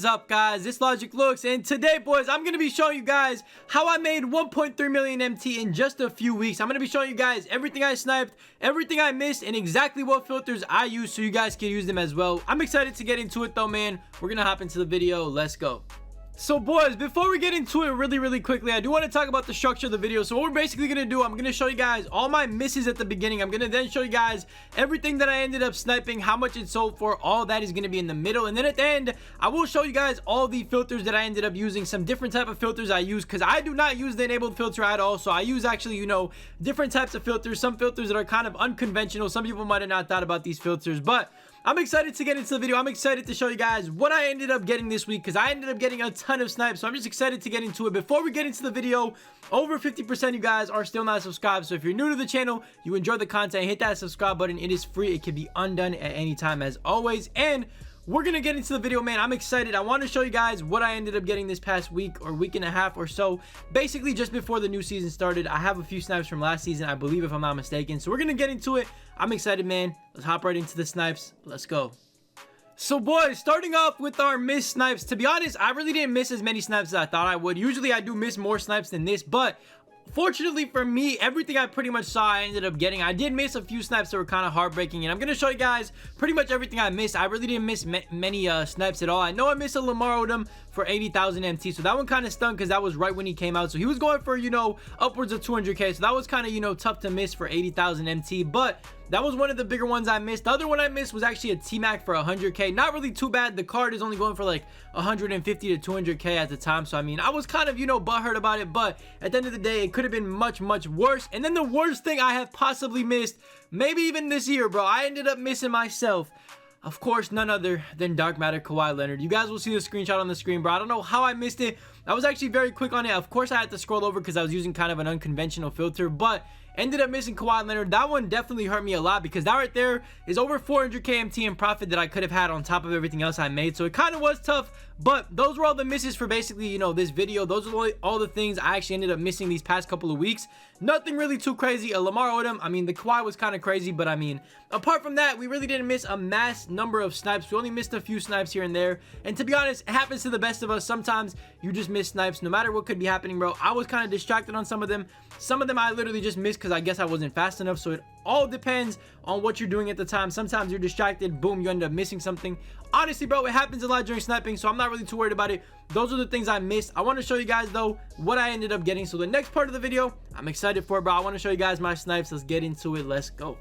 is up, guys? It's LogicLookss, and today, boys, I'm going to be showing you guys how I made 1.3 million MT in just a few weeks. I'm going to be showing you guys everything I sniped, everything I missed, and exactly what filters I use so you guys can use them as well. I'm excited to get into it, though, man. We're going to hop into the video. Let's go. So, boys, before we get into it really quickly, I do want to talk about the structure of the video. So what we're basically going to do, I'm going to show you guys all my misses at the beginning. I'm going to then show you guys everything that I ended up sniping, how much it sold for. All that is going to be in the middle. And then at the end, I will show you guys all the filters that I ended up using, some different type of filters I use, because I do not use the enabled filter at all. So I use actually, you know, different types of filters, some filters that are kind of unconventional. Some people might have not thought about these filters, but I'm excited to get into the video. I'm excited to show you guys what I ended up getting this week, because I ended up getting a ton of snipes. So I'm just excited to get into it. Before we get into the video, over 50% of you guys are still not subscribed. So if you're new to the channel, you enjoy the content, hit that subscribe button. It is free. It can be undone at any time, as always. And we're gonna get into the video, man. I'm excited. I want to show you guys what I ended up getting this past week or week and a half or so. Basically, just before the new season started. I have a few snipes from last season, I believe, if I'm not mistaken. So we're gonna get into it. I'm excited, man. Let's hop right into the snipes. Let's go. So, boys, starting off with our missed snipes. To be honest, I really didn't miss as many snipes as I thought I would. Usually I do miss more snipes than this, but fortunately for me, everything I pretty much saw I ended up getting. I did miss a few snipes that were kind of heartbreaking, and I'm going to show you guys pretty much everything I missed. I really didn't miss many snipes at all. I know I missed a Lamar Odom for 80,000 MT, so that one kind of stung because that was right when he came out. So he was going for, you know, upwards of 200k, so that was kind of, you know, tough to miss for 80,000 MT, but that was one of the bigger ones I missed. The other one I missed was actually a T-Mac for 100k. Not really too bad. The card is only going for like 150 to 200k at the time. So, I mean, I was kind of, you know, butthurt about it. But at the end of the day, it could have been much worse. And then the worst thing I have possibly missed, maybe even this year, bro, I ended up missing myself. Of course, none other than Dark Matter Kawhi Leonard. You guys will see the screenshot on the screen, bro. I don't know how I missed it. I was actually very quick on it. Of course, I had to scroll over because I was using kind of an unconventional filter, but ended up missing Kawhi Leonard. That one definitely hurt me a lot because that right there is over 400k MT in profit that I could have had on top of everything else I made. So it kind of was tough, but those were all the misses for basically, you know, this video. Those are all the things I actually ended up missing these past couple of weeks. Nothing really too crazy. A Lamar Odom, I mean, the Kawhi was kind of crazy, but I mean, apart from that, we really didn't miss a mass number of snipes. We only missed a few snipes here and there. And to be honest, it happens to the best of us. Sometimes you just miss snipes no matter what could be happening, bro. I was kind of distracted on some of them. Some of them I literally just missed because I guess I wasn't fast enough. So it all depends on what you're doing at the time. Sometimes you're distracted, boom, you end up missing something. Honestly, bro, it happens a lot during sniping, so I'm not really too worried about it. Those are the things I missed. I want to show you guys, though, what I ended up getting. So the next part of the video, I'm excited for it, bro. I want to show you guys my snipes. Let's get into it. Let's go.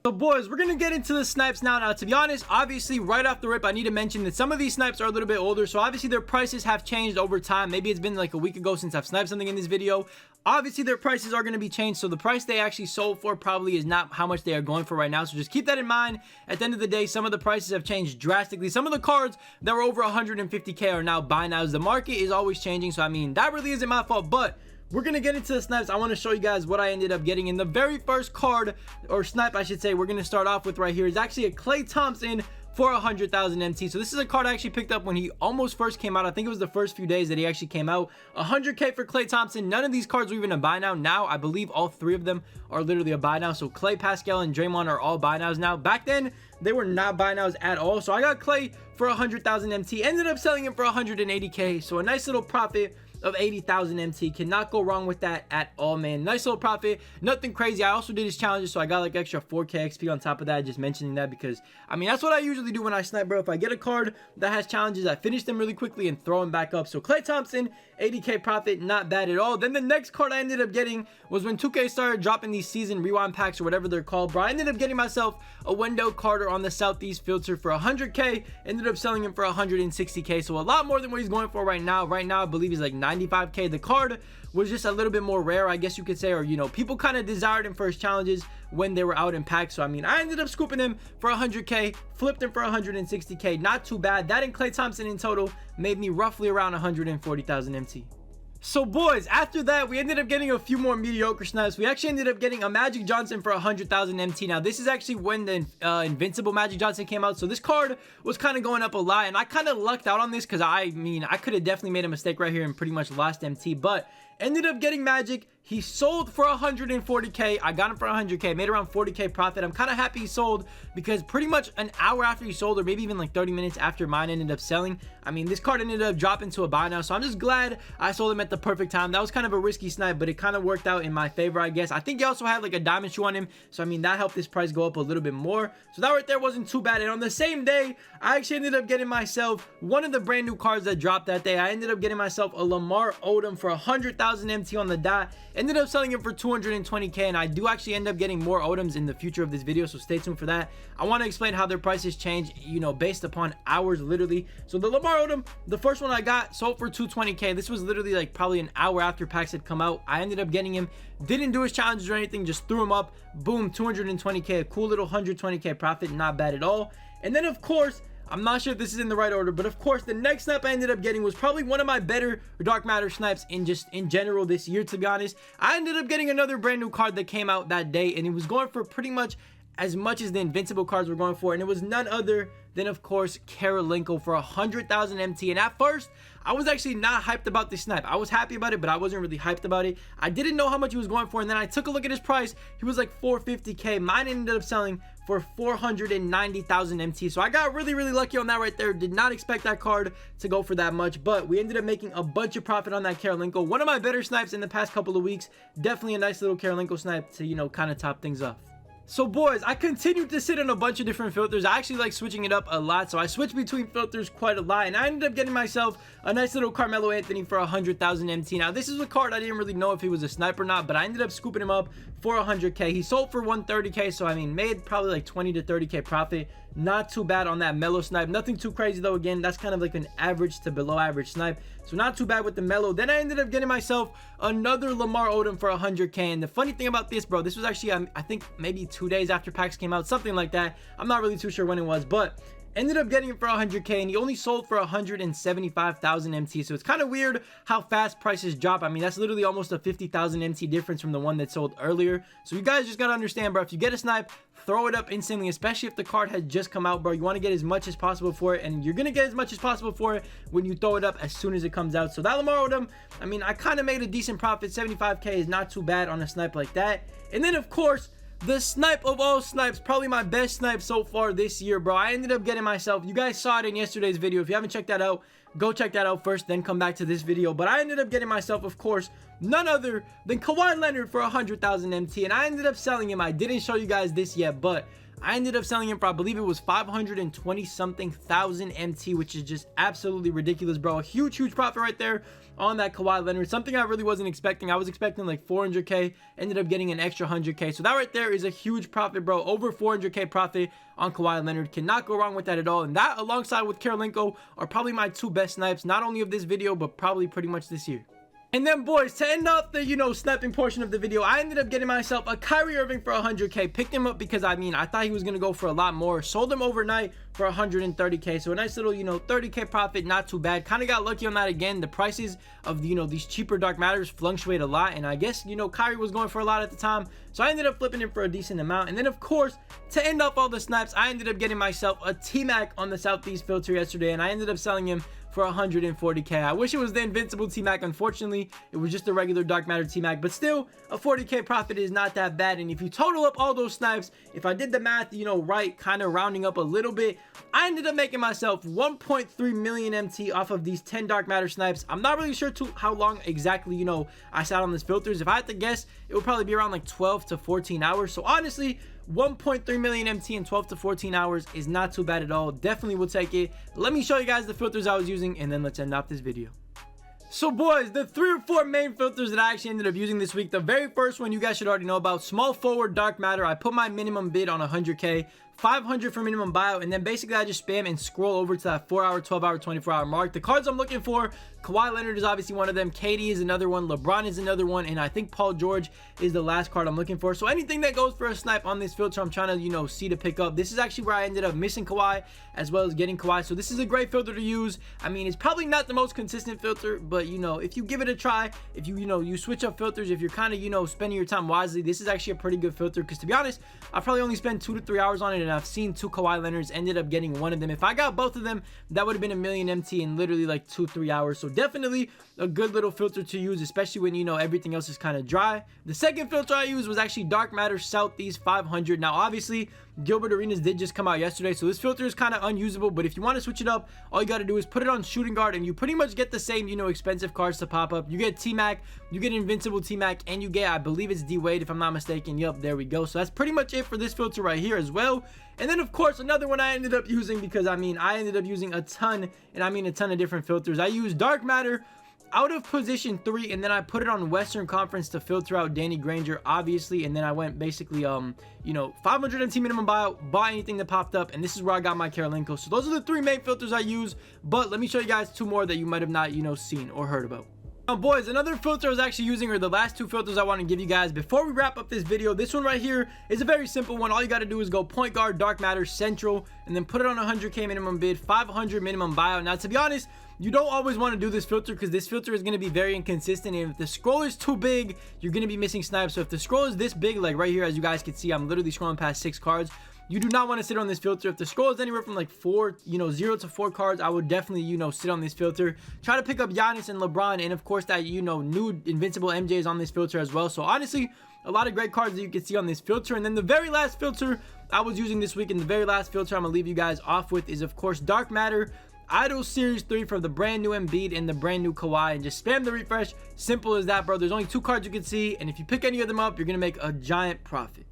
So, boys, we're going to get into the snipes now. Now, to be honest, obviously, right off the rip, I need to mention that some of these snipes are a little bit older. So, obviously, their prices have changed over time. Maybe it's been like a week ago since I've sniped something in this video. Obviously, their prices are going to be changed. So, the price they actually sold for probably is not how much they are going for right now. So, just keep that in mind. At the end of the day, some of the prices have changed drastically. Some of the cards that were over 150k are now buy nows. The market is always changing. So, I mean, that really isn't my fault. But we're going to get into the snipes. I want to show you guys what I ended up getting. In the very first card, or snipe, I should say, we're going to start off with right here is actually a Klay Thompson for 100,000 MT. So this is a card I actually picked up when he almost first came out. I think it was the first few days that he actually came out. 100k for Klay Thompson. None of these cards were even a buy now. Now, I believe all three of them are literally a buy now. So Klay, Pascal, and Draymond are all buy nows now. Back then, they were not buy nows at all. So I got Klay for 100,000 MT. Ended up selling him for 180k. So a nice little profit of 80,000 MT. Cannot go wrong with that at all, man. Nice little profit. Nothing crazy. I also did his challenges, so I got like extra 4k XP on top of that. Just mentioning that because, I mean, that's what I usually do when I snipe, bro. If I get a card that has challenges, I finish them really quickly and throw them back up. So Klay Thompson, 80k profit, not bad at all. Then the next card I ended up getting was when 2K started dropping these season rewind packs or whatever they're called, bro. I ended up getting myself a Wendell Carter on the Southeast filter for 100k. Ended up selling him for 160k. So a lot more than what he's going for right now. Right now, I believe he's like 95k. The card was just a little bit more rare, I guess you could say, or, you know, people kind of desired him for his challenges when they were out in packs. So, I mean, I ended up scooping him for 100k, flipped him for 160k. Not too bad. That and Klay Thompson in total made me roughly around 140,000 MT. So, boys, after that, we ended up getting a few more mediocre snipes. We actually ended up getting a Magic Johnson for 100,000 MT. Now, this is actually when the Invincible Magic Johnson came out. So, this card was kind of going up a lot. And I kind of lucked out on this because, I mean, I could have definitely made a mistake right here and pretty much lost MT. But Ended up getting Magic. He sold for 140k. I got him for 100k, made around 40k profit. I'm kind of happy he sold because pretty much an hour after he sold, or maybe even like 30 minutes after mine ended up selling, I mean, this card ended up dropping to a buy now. So I'm just glad I sold him at the perfect time. That was kind of a risky snipe, but it kind of worked out in my favor, I guess. I think he also had like a diamond shoe on him. So I mean, that helped this price go up a little bit more. So that right there wasn't too bad. And on the same day, I actually ended up getting myself one of the brand new cards that dropped that day. I ended up getting myself a Lamar Odom for 100,000 MT on the dot. Ended up selling him for 220k, and I do actually end up getting more Odoms in the future of this video, so stay tuned for that. I want to explain how their prices change, you know, based upon hours, literally. So the Lamar Odom, the first one I got, sold for 220k. This was literally like probably an hour after packs had come out. I ended up getting him, didn't do his challenges or anything, just threw him up, boom, 220k, a cool little 120k profit, not bad at all. And then of course, I'm not sure if this is in the right order, but of course the next snipe I ended up getting was probably one of my better dark matter snipes in general this year, to be honest. I ended up getting another brand new card that came out that day, and it was going for pretty much as the invincible cards were going for, and it was none other than, of course, Karolinko for 100,000 MT. And at first, I was actually not hyped about this snipe. I was happy about it, but I wasn't really hyped about it. I didn't know how much he was going for, and then I took a look at his price. He was like 450k. Mine ended up selling for 490,000 MT. So I got really lucky on that right there. Did not expect that card to go for that much, but we ended up making a bunch of profit on that Karolinko. One of my better snipes in the past couple of weeks. Definitely a nice little Karolinko snipe to, you know, kind of top things off. So boys, I continued to sit on a bunch of different filters. I actually like switching it up a lot, so I switched between filters quite a lot, and I ended up getting myself a nice little Carmelo Anthony for 100,000 MT. Now this is a card I didn't really know if he was a sniper or not, but I ended up scooping him up for 100k. He sold for 130k, so I mean, made probably like 20 to 30k profit. Not too bad on that mellow snipe. Nothing too crazy though. Again, that's kind of like an average to below average snipe, so not too bad with the mellow. Then I ended up getting myself another Lamar Odom for 100k, and the funny thing about this, bro, this was actually I think maybe 2 days after packs came out, something like that. I'm not really too sure when it was, but ended up getting it for 100k, and he only sold for 175,000 MT. So it's kind of weird how fast prices drop. I mean, that's literally almost a 50,000 MT difference from the one that sold earlier. So you guys just gotta understand, bro, if you get a snipe, throw it up instantly, especially if the card has just come out, bro. You want to get as much as possible for it, and you're gonna get as much as possible for it when you throw it up as soon as it comes out. So that Lamar Odom, I mean, I kind of made a decent profit. 75k is not too bad on a snipe like that. And then of course, the snipe of all snipes, probably my best snipe so far this year, bro. I ended up getting myself, you guys saw it in yesterday's video. If you haven't checked that out, go check that out first, then come back to this video. But I ended up getting myself, of course, none other than Kawhi Leonard for 100,000 MT, and I ended up selling him. I didn't show you guys this yet, but I ended up selling him for, I believe it was 520 something thousand MT, which is just absolutely ridiculous, bro. A huge profit right there on that Kawhi Leonard. Something I really wasn't expecting. I was expecting like 400k, ended up getting an extra 100k. So that right there is a huge profit, bro. Over 400k profit on Kawhi Leonard. Cannot go wrong with that at all. And that, alongside with Karolinko, are probably my two best snipes, not only of this video, but probably pretty much this year. And then boys, to end off the, you know, sniping portion of the video, I ended up getting myself a Kyrie Irving for 100k. Picked him up because, I mean, I thought he was going to go for a lot more. Sold him overnight for 130k. So a nice little, you know, 30k profit, not too bad. Kind of got lucky on that again. The prices of, you know, these cheaper dark matters fluctuate a lot. And I guess, you know, Kyrie was going for a lot at the time. So I ended up flipping him for a decent amount. And then, of course, to end off all the snipes, I ended up getting myself a T-Mac on the Southeast filter yesterday. And I ended up selling him for 140k. I wish it was the invincible T-Mac. Unfortunately, it was just a regular dark matter T-Mac, but still a 40k profit is not that bad. And if you total up all those snipes, if I did the math, you know, right, kind of rounding up a little bit, I ended up making myself 1.3 million MT off of these 10 dark matter snipes. I'm not really sure how long exactly, you know, I sat on these filters. If I had to guess, it would probably be around like 12 to 14 hours. So honestly, 1.3 million MT in 12 to 14 hours is not too bad at all. Definitely will take it. Let me show you guys the filters I was using, and then let's end off this video. So boys, the 3 or 4 main filters that I actually ended up using this week. The very first one you guys should already know about, small forward dark matter. I put my minimum bid on 100k, 500 for minimum buyout, and then basically I just spam and scroll over to that 4 hour, 12 hour, 24 hour mark. The cards I'm looking for, Kawhi Leonard is obviously one of them, KD is another one, LeBron is another one, and I think Paul George is the last card I'm looking for. So anything that goes for a snipe on this filter, I'm trying to, you know, see to pick up. This is actually where I ended up missing Kawhi as well as getting Kawhi. So this is a great filter to use. I mean, it's probably not the most consistent filter, but you know, if you give it a try, if you know, you switch up filters, if you're kind of, you know, spending your time wisely, this is actually a pretty good filter. Because to be honest, I probably only spend 2 to 3 hours on it and I've seen 2 Kawhi Leonards, ended up getting one of them. If I got both of them, that would have been a million MT in literally like 2-3 hours. So definitely a good little filter to use, especially when, you know, everything else is kind of dry. The second filter I used was actually Dark Matter Southeast 500. Now obviously Gilbert Arenas did just come out yesterday, so this filter is kind of unusable, but if you want to switch it up, all you got to do is put it on shooting guard and you pretty much get the same, you know, expensive cards to pop up. You get T-Mac, you get Invincible T-Mac, and you get, I believe it's D-Wade if I'm not mistaken. Yup, there we go. So that's pretty much it for this filter right here as well. And then of course another one I ended up using, because I mean I ended up using a ton, and I mean a ton of different filters. I used Dark Matter out of position 3, and then I put it on Western Conference to filter out Danny Granger, obviously. And then I went basically you know, 500 MT minimum buyout, buy anything that popped up, and this is where I got my Karolinko. So those are the 3 main filters I use, but let me show you guys 2 more that you might have not, you know, seen or heard about. Now boys, another filter I was actually using, or the last 2 filters I want to give you guys before we wrap up this video. This one right here is a very simple one. All you got to do is go point guard, Dark Matter, Central, and then put it on 100k minimum bid, 500 minimum buyout. Now to be honest, you don't always want to do this filter, because this filter is going to be very inconsistent, and if the scroll is too big, you're going to be missing snipes. So if the scroll is this big, like right here, as you guys can see, I'm literally scrolling past 6 cards. You do not want to sit on this filter. If the scroll is anywhere from like 4, you know, 0 to 4 cards, I would definitely, you know, sit on this filter. Try to pick up Giannis and LeBron, and of course that, you know, new Invincible MJ is on this filter as well. So honestly, a lot of great cards that you can see on this filter. And then the very last filter I was using this week, and the very last filter I'm gonna leave you guys off with, is of course Dark Matter Idol Series 3 for the brand new Embiid and the brand new Kawhi, and just spam the refresh. Simple as that, bro. There's only 2 cards you can see, and if you pick any of them up, you're gonna make a giant profit.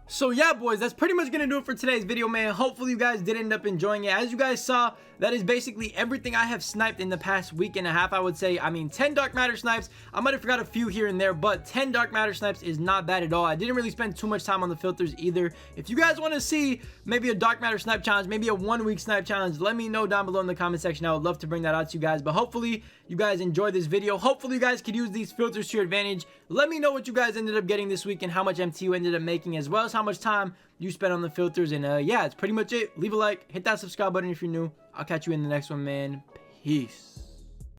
So yeah boys, that's pretty much gonna do it for today's video, man. Hopefully you guys did end up enjoying it. As you guys saw, that is basically everything I have sniped in the past week and a half, I would say. I mean, 10 Dark Matter snipes. I might have forgot a few here and there, but 10 Dark Matter snipes is not bad at all. I didn't really spend too much time on the filters either. If you guys want to see maybe a Dark Matter snipe challenge, maybe a 1-week snipe challenge, let me know down below in the comment section. I would love to bring that out to you guys. But hopefully you guys enjoyed this video. Hopefully you guys could use these filters to your advantage. Let me know what you guys ended up getting this week and how much MT you ended up making, as well as how much time you spent on the filters. And yeah, it's pretty much it. Leave a like, hit that subscribe button if you're new. I'll catch you in the next one, man. Peace.